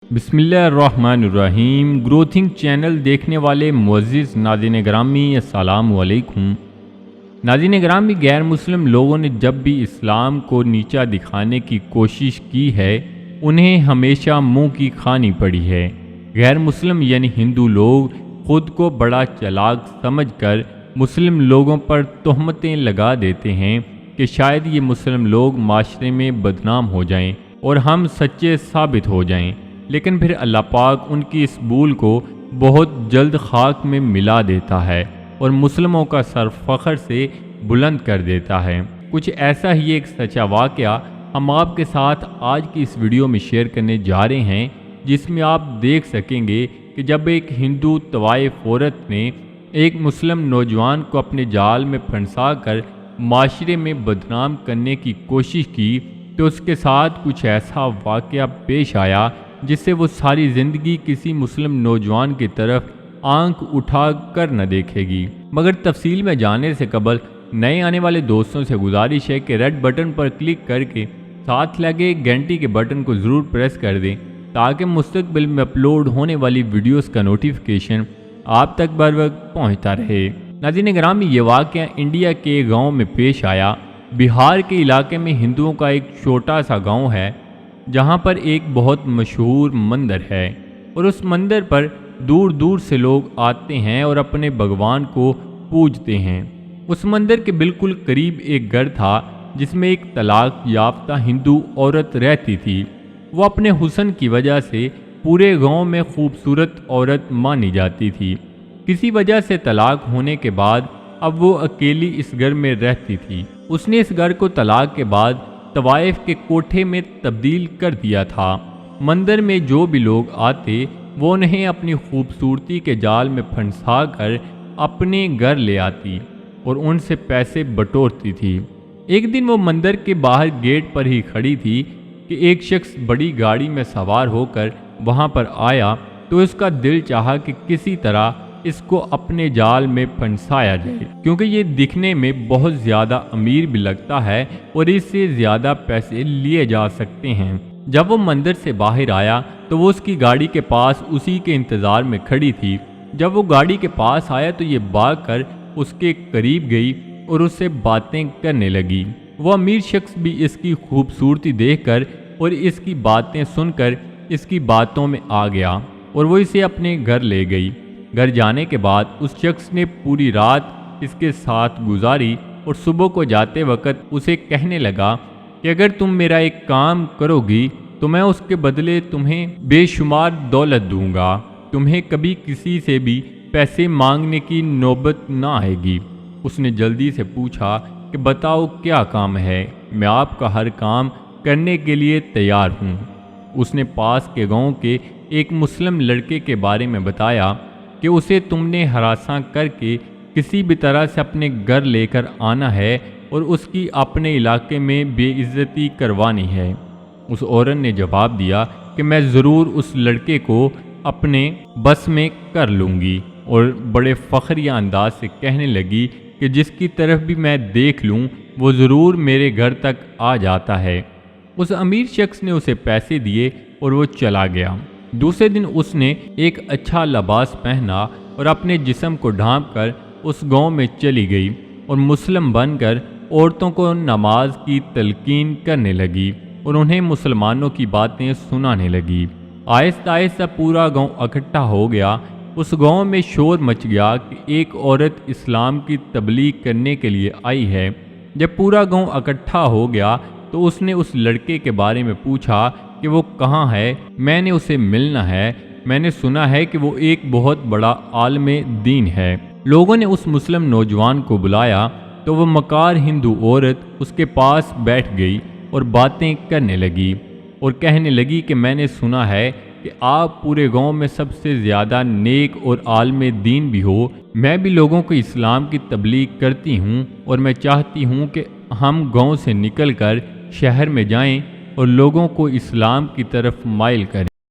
بسم اللہ الرحمن الرحیم۔ گروتھنگ چینل دیکھنے والے معزز ناظرین گرامی السلام علیکم۔ ناظرین گرامی، غیر مسلم لوگوں نے جب بھی اسلام کو نیچا دکھانے کی کوشش کی ہے انہیں ہمیشہ منہ کی کھانی پڑی ہے۔ غیر مسلم یعنی ہندو لوگ خود کو بڑا چالاک سمجھ کر مسلم لوگوں پر تہمتیں لگا دیتے ہیں کہ شاید یہ مسلم لوگ معاشرے میں بدنام ہو جائیں اور ہم سچے ثابت ہو جائیں، لیکن پھر اللہ پاک ان کی اس بھول کو بہت جلد خاک میں ملا دیتا ہے اور مسلموں کا سر فخر سے بلند کر دیتا ہے۔ کچھ ایسا ہی ایک سچا واقعہ ہم آپ کے ساتھ آج کی اس ویڈیو میں شیئر کرنے جا رہے ہیں، جس میں آپ دیکھ سکیں گے کہ جب ایک ہندو طوائف عورت نے ایک مسلم نوجوان کو اپنے جال میں پھنسا کر معاشرے میں بدنام کرنے کی کوشش کی تو اس کے ساتھ کچھ ایسا واقعہ پیش آیا جس سے وہ ساری زندگی کسی مسلم نوجوان کی طرف آنکھ اٹھا کر نہ دیکھے گی۔ مگر تفصیل میں جانے سے قبل نئے آنے والے دوستوں سے گزارش ہے کہ ریڈ بٹن پر کلک کر کے ساتھ لگے گھنٹی کے بٹن کو ضرور پریس کر دیں تاکہ مستقبل میں اپلوڈ ہونے والی ویڈیوز کا نوٹیفیکیشن آپ تک بر وقت پہنچتا رہے۔ ناظرین گرامی، یہ واقعہ انڈیا کے ایک گاؤں میں پیش آیا۔ بہار کے علاقے میں ہندوؤں کا ایک چھوٹا سا گاؤں ہے جہاں پر ایک بہت مشہور مندر ہے اور اس مندر پر دور دور سے لوگ آتے ہیں اور اپنے بھگوان کو پوجتے ہیں۔ اس مندر کے بالکل قریب ایک گھر تھا جس میں ایک طلاق یافتہ ہندو عورت رہتی تھی۔ وہ اپنے حسن کی وجہ سے پورے گاؤں میں خوبصورت عورت مانی جاتی تھی۔ کسی وجہ سے طلاق ہونے کے بعد اب وہ اکیلی اس گھر میں رہتی تھی۔ اس نے اس گھر کو طلاق کے بعد طوائف کے کوٹھے میں تبدیل کر دیا تھا۔ مندر میں جو بھی لوگ آتے وہ انہیں اپنی خوبصورتی کے جال میں پھنسا کر اپنے گھر لے آتی اور ان سے پیسے بٹورتی تھی۔ ایک دن وہ مندر کے باہر گیٹ پر ہی کھڑی تھی کہ ایک شخص بڑی گاڑی میں سوار ہو کر وہاں پر آیا تو اس کا دل چاہا کہ کسی طرح اس کو اپنے جال میں پھنسایا جائے، کیونکہ یہ دکھنے میں بہت زیادہ امیر بھی لگتا ہے اور اس سے زیادہ پیسے لیے جا سکتے ہیں۔ جب وہ مندر سے باہر آیا تو وہ اس کی گاڑی کے پاس اسی کے انتظار میں کھڑی تھی۔ جب وہ گاڑی کے پاس آیا تو یہ بھاگ کر اس کے قریب گئی اور اس سے باتیں کرنے لگی۔ وہ امیر شخص بھی اس کی خوبصورتی دیکھ کر اور اس کی باتیں سن کر اس کی باتوں میں آ گیا اور وہ اسے اپنے گھر لے گئی۔ گھر جانے کے بعد اس شخص نے پوری رات اس کے ساتھ گزاری اور صبح کو جاتے وقت اسے کہنے لگا کہ اگر تم میرا ایک کام کرو گی تو میں اس کے بدلے تمہیں بے شمار دولت دوں گا، تمہیں کبھی کسی سے بھی پیسے مانگنے کی نوبت نہ آئے گی۔ اس نے جلدی سے پوچھا کہ بتاؤ کیا کام ہے، میں آپ کا ہر کام کرنے کے لیے تیار ہوں۔ اس نے پاس کے گاؤں کے ایک مسلم لڑکے کے بارے میں بتایا کہ اسے تم نے ہراساں کر کے کسی بھی طرح سے اپنے گھر لے کر آنا ہے اور اس کی اپنے علاقے میں بے عزتی کروانی ہے۔ اس عورت نے جواب دیا کہ میں ضرور اس لڑکے کو اپنے بس میں کر لوں گی، اور بڑے فخریہ انداز سے کہنے لگی کہ جس کی طرف بھی میں دیکھ لوں وہ ضرور میرے گھر تک آ جاتا ہے۔ اس امیر شخص نے اسے پیسے دیے اور وہ چلا گیا۔ دوسرے دن اس نے ایک اچھا لباس پہنا اور اپنے جسم کو ڈھانپ کر اس گاؤں میں چلی گئی اور مسلم بن کر عورتوں کو نماز کی تلقین کرنے لگی اور انہیں مسلمانوں کی باتیں سنانے لگی۔ آہستہ آہستہ پورا گاؤں اکٹھا ہو گیا۔ اس گاؤں میں شور مچ گیا کہ ایک عورت اسلام کی تبلیغ کرنے کے لیے آئی ہے۔ جب پورا گاؤں اکٹھا ہو گیا تو اس نے اس لڑکے کے بارے میں پوچھا کہ وہ کہاں ہے، میں نے اسے ملنا ہے، میں نے سنا ہے کہ وہ ایک بہت بڑا عالم دین ہے۔ لوگوں نے اس مسلم نوجوان کو بلایا تو وہ مکار ہندو عورت اس کے پاس بیٹھ گئی اور باتیں کرنے لگی اور کہنے لگی کہ میں نے سنا ہے کہ آپ پورے گاؤں میں سب سے زیادہ نیک اور عالم دین بھی ہو، میں بھی لوگوں کو اسلام کی تبلیغ کرتی ہوں اور میں چاہتی ہوں کہ ہم گاؤں سے نکل کر شہر میں جائیں اور لوگوں کو اسلام کی طرف مائل کریں۔